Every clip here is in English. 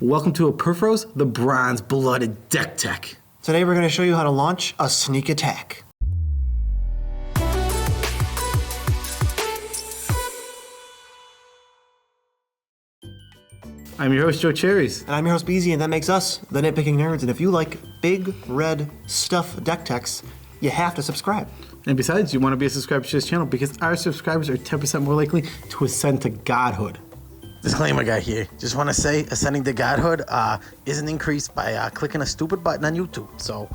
Welcome to a Purphoros, the bronze-blooded deck tech. Today we're going to show you how to launch a sneak attack. I'm your host, Joe Cherries. And I'm your host, Beezy, and that makes us the Nitpicking Nerds. And if you like big, red, stuff deck techs, you have to subscribe. And besides, you want to be a subscriber to this channel because our subscribers are 10% more likely to ascend to godhood. Disclaimer guy here. Just want to say ascending to godhood isn't increased by clicking a stupid button on YouTube. So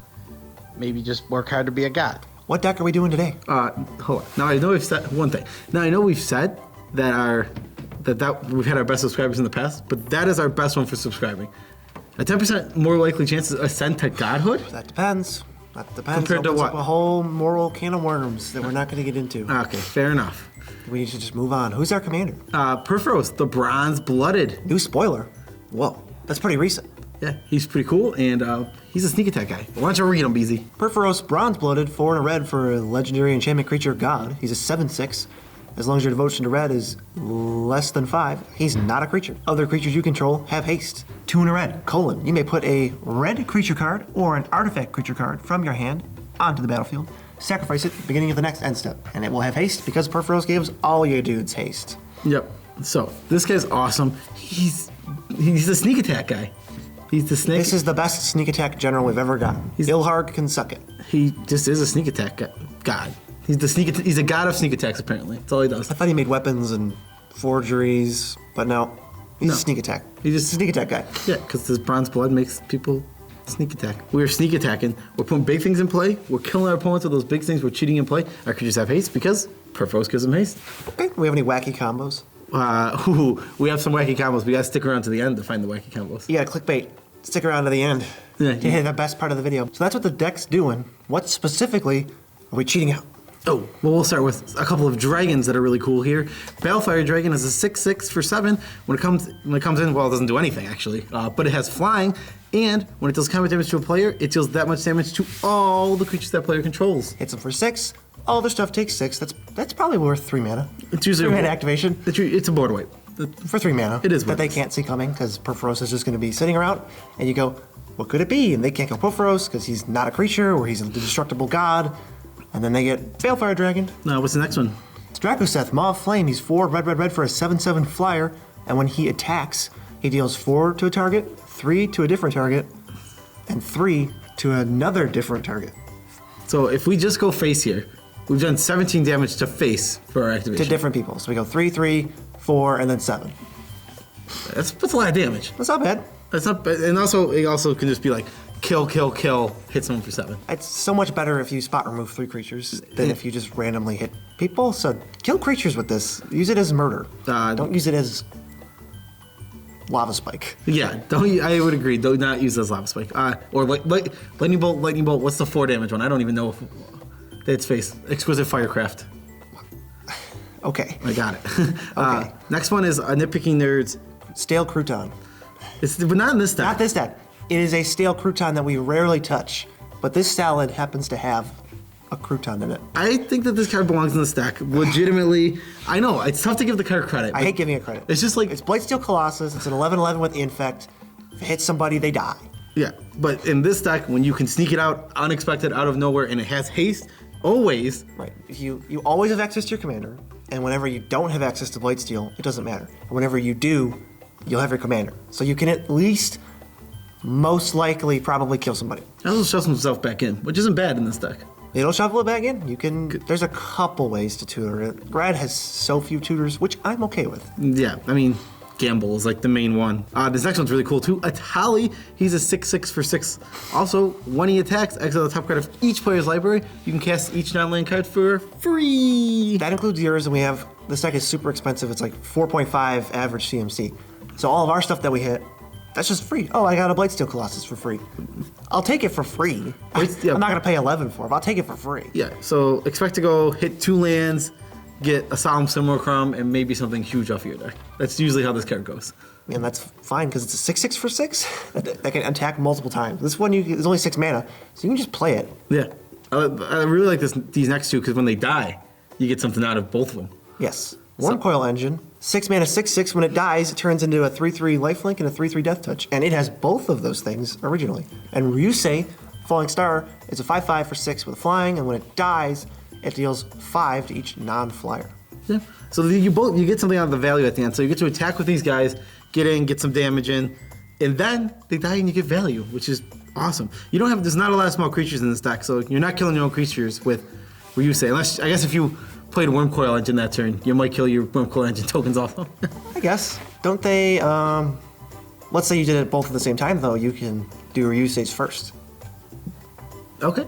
maybe just work hard to be a god. What deck are we doing today? Hold on. Now I know we've said one thing. Now I know we've said that we've had our best subscribers in the past, but that is our best one for subscribing. A 10% more likely chance to ascend to godhood? That depends. That depends. Compared to Opens what? up a whole moral can of worms that we're not going to get into. Okay, fair enough. We need to just move on. Who's our commander? Purphoros, the bronze-blooded. New spoiler. Whoa, that's pretty recent. Yeah, he's pretty cool, and he's a sneak attack guy. Why don't you read him, Beezy? Purphoros, bronze-blooded, 4 and a red for a legendary enchantment creature god. He's a 7/6. As long as your devotion to red is less than 5, he's not a creature. Other creatures you control have haste. 2 and a red, colon. You may put a red creature card or an artifact creature card from your hand onto the battlefield. Sacrifice it at the beginning of the next end step, and it will have haste because Purphoros gives all your dudes haste. Yep. So this guy's awesome. He's the sneak attack guy. He's the snake. This is the best sneak attack general we've ever gotten. Ilharg can suck it. He just is a sneak attack god. He's a god of sneak attacks. Apparently, that's all he does. I thought he made weapons and forgeries, but no, he's a sneak attack. He's just a sneak attack guy. Yeah, because this bronze blood makes people sneak attack. We're sneak attacking. We're putting big things in play. We're killing our opponents with those big things. We're cheating in play. Our creatures have haste because Purphoros gives them haste. Okay, we have any wacky combos? We have some wacky combos. We gotta stick around to the end to find the wacky combos. You gotta clickbait. Stick around to the end. Yeah. To hit the best part of the video. So that's what the deck's doing. What specifically are we cheating out? Oh, well, we'll start with a couple of dragons that are really cool here. Balefire Dragon is a 6/6 for 7. When it comes in, well, it doesn't do anything actually, but it has flying, and when it deals combat damage to a player, it deals that much damage to all the creatures that player controls. Hits them for 6. All their stuff takes 6. That's probably worth 3 mana. It's usually 3 mana activation It's a board wipe. for 3 mana. It is that what they it is. can't see coming because Purphoros is just going to be sitting around, and you go, what could it be? And they can't go Purphoros because he's not a creature or he's a destructible god. And then they get Balefire Dragon. What's the next one? It's Dracoseth, Maw of Flame. He's 4 red for a 7/7 flyer. And when he attacks, he deals 4 to a target, 3 to a different target, and 3 to another different target. So if we just go face here, we've done 17 damage to face for our activation. To different people. So we go 3, 3, 4, and then 7. That's a lot of damage. That's not bad. That's not bad. And also, it also can just be like, kill, hit someone for 7. It's so much better if you spot remove 3 creatures than if you just randomly hit people. So kill creatures with this. Use it as murder. Don't use it as lava spike. Yeah, I would agree. Do not use as lava spike. Or lightning bolt. What's the 4 damage one? I don't even know if it's face. Exquisite Firecraft. Okay. I got it. Okay. Next one is Nitpicking Nerds. Stale crouton. But not in this deck. Not this deck. It is a stale crouton that we rarely touch, but this salad happens to have a crouton in it. I think that this card belongs in this deck. Legitimately, I know it's tough to give the card credit. I hate giving it credit. It's just like it's Blightsteel Colossus. It's an 11/11 with Infect. If it hits somebody, they die. Yeah, but in this deck, when you can sneak it out unexpected, out of nowhere, and it has haste, always. Right. You always have access to your commander, and whenever you don't have access to Blightsteel, it doesn't matter. And whenever you do, you'll have your commander. So you can at least, most likely, probably kill somebody. It also shoves himself back in, which isn't bad in this deck. It'll shuffle it back in. You can. There's a couple ways to tutor it. Grad has so few tutors, which I'm okay with. Yeah, I mean, Gamble is like the main one. This next one's really cool too. Atali, he's a 6/6 for 6. Also, when he attacks, exile the top card of each player's library. You can cast each non-land card for free. That includes yours, and we have, this deck is super expensive. It's like 4.5 average CMC. So all of our stuff that we hit, that's just free. Oh, I got a Blightsteel Colossus for free. I'll take it for free. Yeah. I'm not gonna pay 11 for it, but I'll take it for free. Yeah, so expect to go hit 2 lands, get a Solemn Simulacrum, and maybe something huge off your deck. That's usually how this card goes. And that's fine, because it's a 6/6 for 6 that can attack multiple times. This one, there's only 6 mana, so you can just play it. Yeah, I really like these next two, because when they die, you get something out of both of them. Yes. Wormcoil Engine, 6 mana, 6/6. When it dies, it turns into a 3/3 lifelink and a 3/3 death touch. And it has both of those things originally. And Ryusei, Falling Star, is a 5/5 for 6 with flying, and when it dies, it deals 5 to each non-flyer. Yeah. So you get something out of the value at the end. So you get to attack with these guys, get in, get some damage in, and then they die and you get value, which is awesome. There's not a lot of small creatures in this deck, so you're not killing your own creatures with Ryusei. Unless, I guess if you played Wormcoil Engine that turn, you might kill your Wormcoil Engine tokens also. I guess. Don't they, let's say you did it both at the same time, though, you can do Ryusei's first. Okay.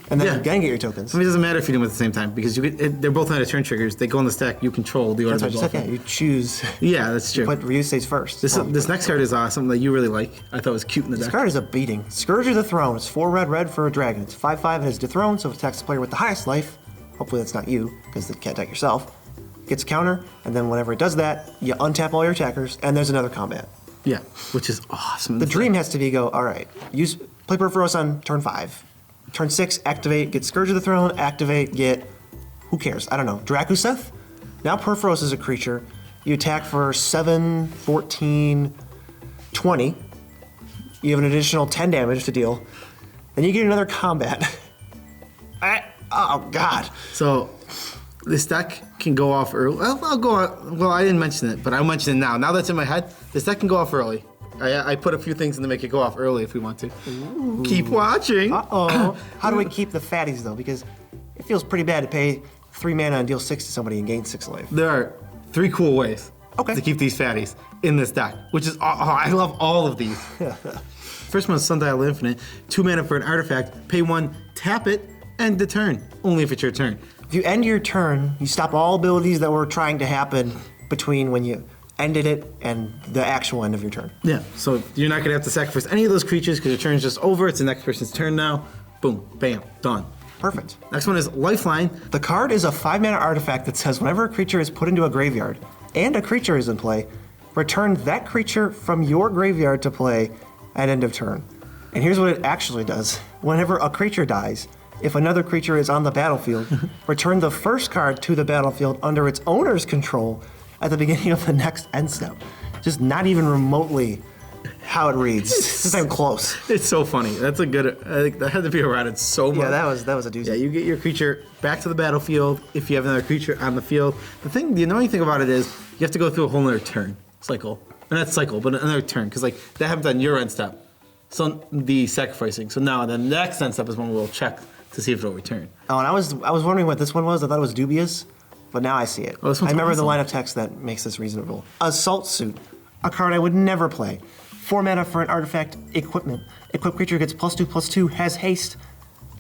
And then you can get your tokens. I mean, it doesn't matter if you do them at the same time, because they're both not a turn triggers. They go in the stack, you control the order. That's what I just said, yeah, you choose. Yeah, that's true. Put Ryusei's first. This next card is awesome that you really like. I thought it was cute in the deck. This card is a beating. Scourge of the Throne. It's 4 red for a dragon. It's 5/5 and has Dethrone, so it attacks the player with the highest life. Hopefully that's not you, because it can't attack yourself. Gets a counter, and then whenever it does that, you untap all your attackers, and there's another combat. Yeah, which is awesome. The dream has to be all right, play Purphoros on turn 5. Turn 6, activate, get Scourge of the Throne, activate, get, who cares? I don't know, Drakuseth? Now Purphoros is a creature. You attack for 7, 14, 20. You have an additional 10 damage to deal. Then you get another combat. Oh, God. So, this deck can go off early. I'll go on. Well, I didn't mention it, but I'll mention it now. Now that's in my head, this deck can go off early. I put a few things in to make it go off early if we want to. Ooh. Keep watching. Uh-oh. How do we keep the fatties, though? Because it feels pretty bad to pay 3 mana and deal 6 to somebody and gain 6 life. There are 3 cool ways to keep these fatties in this deck, which is, I love all of these. First one is Sundial Infinite. 2 mana for an artifact. Pay 1, tap it, end the turn. Only if it's your turn. If you end your turn, you stop all abilities that were trying to happen between when you ended it and the actual end of your turn. Yeah, so you're not going to have to sacrifice any of those creatures because your turn's just over. It's the next person's turn now. Boom, bam, done. Perfect. Next one is Lifeline. The card is a 5-mana artifact that says whenever a creature is put into a graveyard and a creature is in play, return that creature from your graveyard to play at end of turn. And here's what it actually does. Whenever a creature dies, if another creature is on the battlefield, return the first card to the battlefield under its owner's control at the beginning of the next end step. Just not even remotely how it reads. It's not even close. It's so funny. That's a good. I think that had to be eroded so much. Yeah, that was a doozy. Yeah, you get your creature back to the battlefield if you have another creature on the field. The annoying thing about it is you have to go through a whole nother turn cycle. Or not cycle, but another turn, because that happens on your end step. So the sacrificing. So now the next end step is when we'll check to see if it'll return. Oh, and I was wondering what this one was. I thought it was dubious. But now I see it. Oh, this one's I remember awesome. the line of text that makes this reasonable. Assault Suit, a card I would never play. 4 mana for an artifact equipment. Equipped creature gets +2/+2, has haste,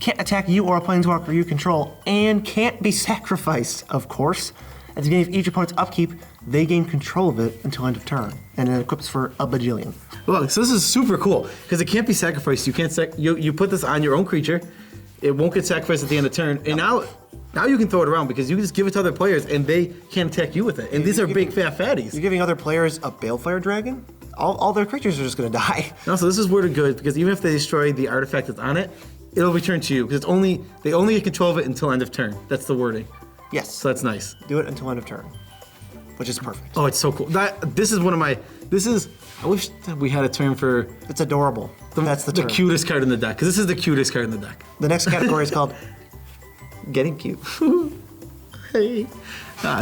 can't attack you or a planeswalker you control, and can't be sacrificed, of course. At the beginning of each opponent's upkeep, they gain control of it until end of turn, and it equips for a bajillion. Look, so this is super cool because it can't be sacrificed. You can't you put this on your own creature. It won't get sacrificed at the end of turn, and now you can throw it around because you can just give it to other players and they can't attack you with it. And these are big fat fatties. You're giving other players a Balefire Dragon? All their creatures are just going to die. No, so this is worded good because even if they destroy the artifact that's on it, it'll return to you because they only get control of it until end of turn. That's the wording. Yes. So that's nice. Do it until end of turn, which is perfect. Oh, it's so cool. I wish that we had a term for It's adorable. That's the term. cutest card in the deck because this is the cutest card in the deck. The next category is called Getting Cute. Hey.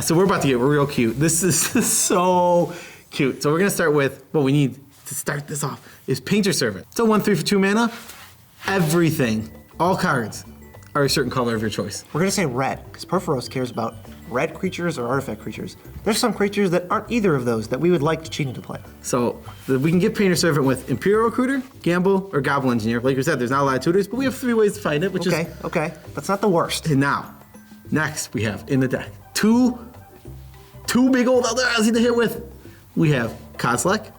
So we're about to get real cute. This is so cute. So we're going to start with what we need to start this off is Painter Servant. So 1/3 for 2 mana. Everything, all cards are a certain color of your choice. We're going to say red, because Purphoros cares about red creatures or artifact creatures. There's some creatures that aren't either of those that we would like to cheat into play. So we can get Painter Servant with Imperial Recruiter, Gamble, or Goblin Engineer. Like we said, there's not a lot of tutors, but we have 3 ways to find it, which is... Okay. That's not the worst. And now, next we have in the deck, two big old Eldrazi to hit with. We have Kozilek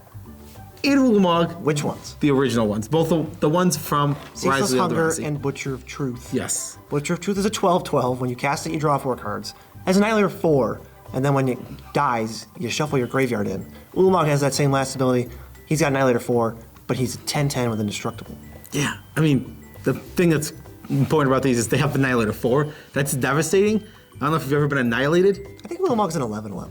and Ulamog. Which ones? The original ones. Both the ones from Rise of Ceaseless the Hunger Eldrazi. and Butcher of Truth. Yes. Butcher of Truth is a 12/12. When you cast it, you draw 4 cards. Has Annihilator 4, and then when it dies, you shuffle your graveyard in. Ulamog has that same last ability. He's got Annihilator 4, but he's a 10/10 with Indestructible. Yeah. I mean, the thing that's important about these is they have Annihilator 4. That's devastating. I don't know if you've ever been annihilated. I think Willemog's an 11-11.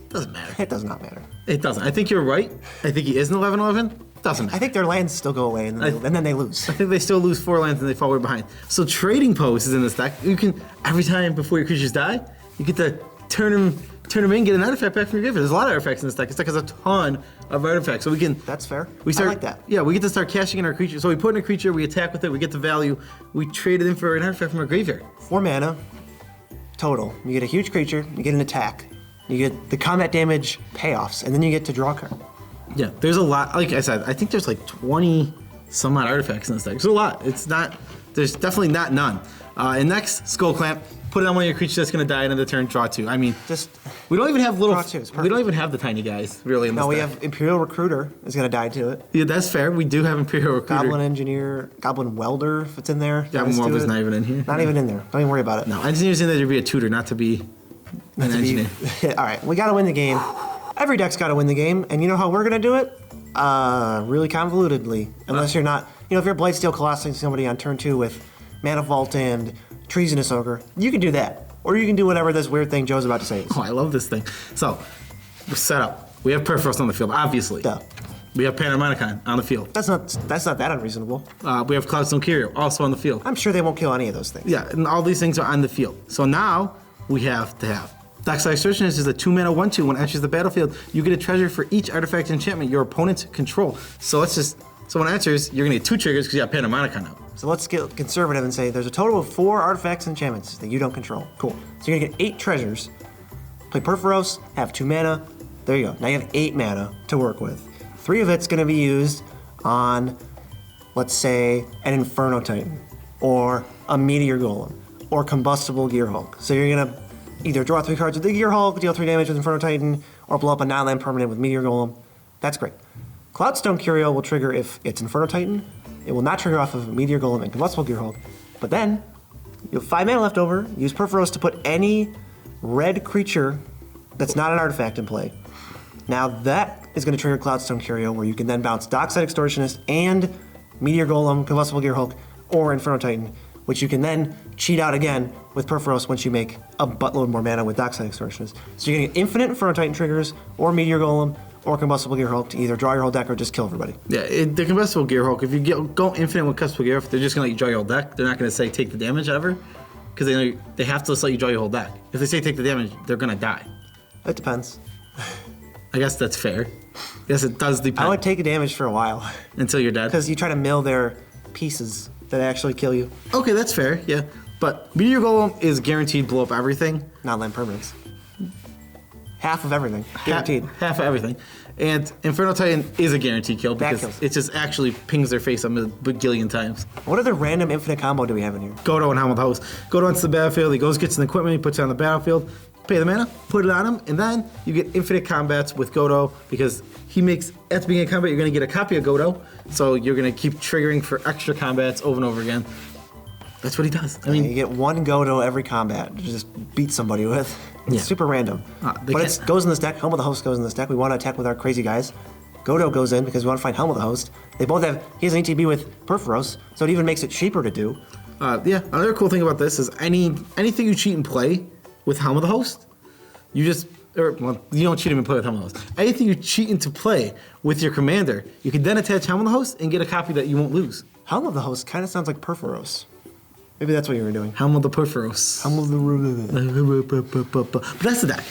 Doesn't matter. It does not matter. It doesn't. I think you're right. I think he is an 11-11. Doesn't matter. I think their lands still go away, and then they lose. I think they still lose 4 lands and they fall way behind. So trading post is in this deck. You can, every time before your creatures die, you get to turn them in, get an artifact back from your graveyard. There's a lot of artifacts in this deck. This deck has a ton of artifacts. So we can... That's fair. I like that. Yeah, we get to start cashing in our creature. So we put in a creature, we attack with it, we get the value, we trade it in for an artifact from our graveyard. 4 mana total. You get a huge creature, you get an attack, you get the combat damage payoffs, and then you get to draw a card. Yeah, there's a lot. Like I said, I think there's like 20 some odd artifacts in this deck. There's a lot. It's not, there's definitely not none. And next, Skull Clamp. Put it on one of your creatures that's going to die in the turn, draw 2. I mean, we don't even have little. Draw 2 is perfect. We don't even have the tiny guys really in this No, we deck. have Imperial Recruiter is going to die to it. Yeah, that's fair. We do have Imperial Recruiter. Goblin Engineer, Goblin Welder, if it's in there. Goblin Welder's not even in here. Not even in there. Don't even worry about it. No, Engineer's in there to be a tutor, not to be an engineer. All right, we got to win the game. Every deck's got to win the game, and you know how we're going to do it? Really convolutedly. Unless you're not, if you're Blightsteel Colossing somebody on turn 2 with Mana Vault and Treasonous Ogre, you can do that. Or you can do whatever this weird thing Joe's about to say is. Oh, I love this thing. So, we're set up. We have Purphoros on the field, obviously. Duh. We have Panharmonicon on the field. That's not that unreasonable. We have Cloudstone Curio also on the field. I'm sure they won't kill any of those things. Yeah, and all these things are on the field. So now we have to have Dockside Extortionist is a 2-mana 1/2. When it enters the battlefield, you get a treasure for each artifact enchantment your opponents control. So when it enters, you're gonna get 2 triggers because you have Panharmonicon out. So let's get conservative and say there's a total of 4 artifacts and enchantments that you don't control. Cool. So you're gonna get 8 treasures. Play Purphoros, have 2 mana. There you go. Now you have 8 mana to work with. 3 of it's gonna be used on, let's say, an Inferno Titan, or a Meteor Golem, or Combustible Gearhulk. So you're gonna either draw 3 cards with the Gearhulk, deal 3 damage with Inferno Titan, or blow up a non-land permanent with Meteor Golem. That's great. Cloudstone Curio will trigger if it's Inferno Titan. It will not trigger off of Meteor Golem and Combustible Gearhulk. But then, you have 5 mana left over. Use Purphoros to put any red creature that's not an artifact in play. Now that is going to trigger Cloudstone Curio, where you can then bounce Dockside Extortionist and Meteor Golem, Combustible Gearhulk, or Inferno Titan, which you can then cheat out again with Purphoros once you make a buttload more mana with Dockside Extortionist. So you're going to get infinite Inferno Titan triggers, or Meteor Golem, or Combustible Gearhulk to either draw your whole deck or just kill everybody. Yeah, the Combustible Gearhulk, if you go infinite with Combustible Gearhulk, they're just going to let you draw your whole deck. They're not going to say take the damage ever, because they have to just let you draw your whole deck. If they say take the damage, they're going to die. It depends. I guess that's fair. Yes, it does depend. I would take a damage for a while. Until you're dead. Because you try to mill their pieces that actually kill you. Okay, that's fair, yeah. But Meteor Golem is guaranteed blow up everything. Non-land permanents. Half of everything. Guaranteed. Half of everything. And Inferno Titan is a guaranteed kill because it just actually pings their face a bagillion times. What other random infinite combo do we have in here? Godo and Helm of the Host. Godo onto the battlefield, he gets an equipment, he puts it on the battlefield, pay the mana, put it on him, and then you get infinite combats with Godo because he makes, at the beginning of combat, you're going to get a copy of Godo, so you're going to keep triggering for extra combats over and over again. That's what he does. I mean, you get 1 Godo every combat to just beat somebody with. It's super random. But it goes in this deck. Helm of the Host goes in this deck. We want to attack with our crazy guys. Godo goes in because we want to find Helm of the Host. They both have, he has an ETB with Purphoros, so it even makes it cheaper to do. Yeah, another cool thing about this is anything you cheat and play with Helm of the Host, you don't cheat him and play with Helm of the Host. Anything you cheat into play with your commander, you can then attach Helm of the Host and get a copy that you won't lose. Helm of the Host kind of sounds like Purphoros. Maybe that's what you were doing. Helm of the Purphoros. Helm of the... But that's the deck.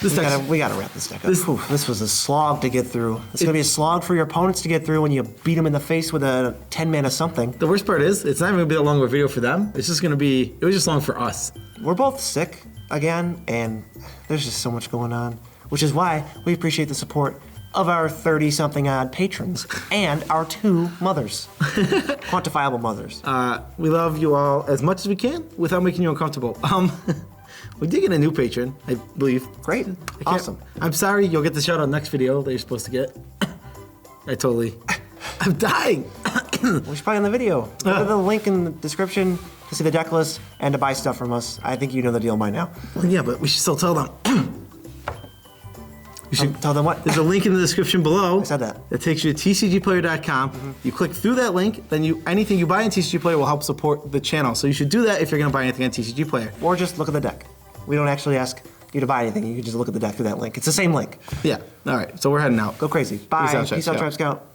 We gotta wrap this deck up. This was a slog to get through. It's gonna be a slog for your opponents to get through when you beat them in the face with a 10 mana something. The worst part is, it's not even gonna be that long of a video for them. It's just gonna be, it was just long for us. We're both sick again, and there's just so much going on, which is why we appreciate the support of our 30-something odd patrons and our 2 mothers. Quantifiable mothers. We love you all as much as we can without making you uncomfortable. We did get a new patron, I believe. Great. Awesome. I'm sorry, you'll get the shout out next video that you're supposed to get. I'm dying. We should probably end the video. Go to the link in the description to see the deck list and to buy stuff from us. I think you know the deal by now. Well, yeah, but we should still tell them. You should tell them what? There's a link in the description below. I said that. That takes you to tcgplayer.com. Mm-hmm. You click through that link, then anything you buy on TCG Player will help support the channel. So you should do that if you're going to buy anything on TCG Player. Or just look at the deck. We don't actually ask you to buy anything. You can just look at the deck through that link. It's the same link. Yeah. All right. So we're heading out. Go crazy. Bye. Peace out, Peace out, Trap Trap Scout.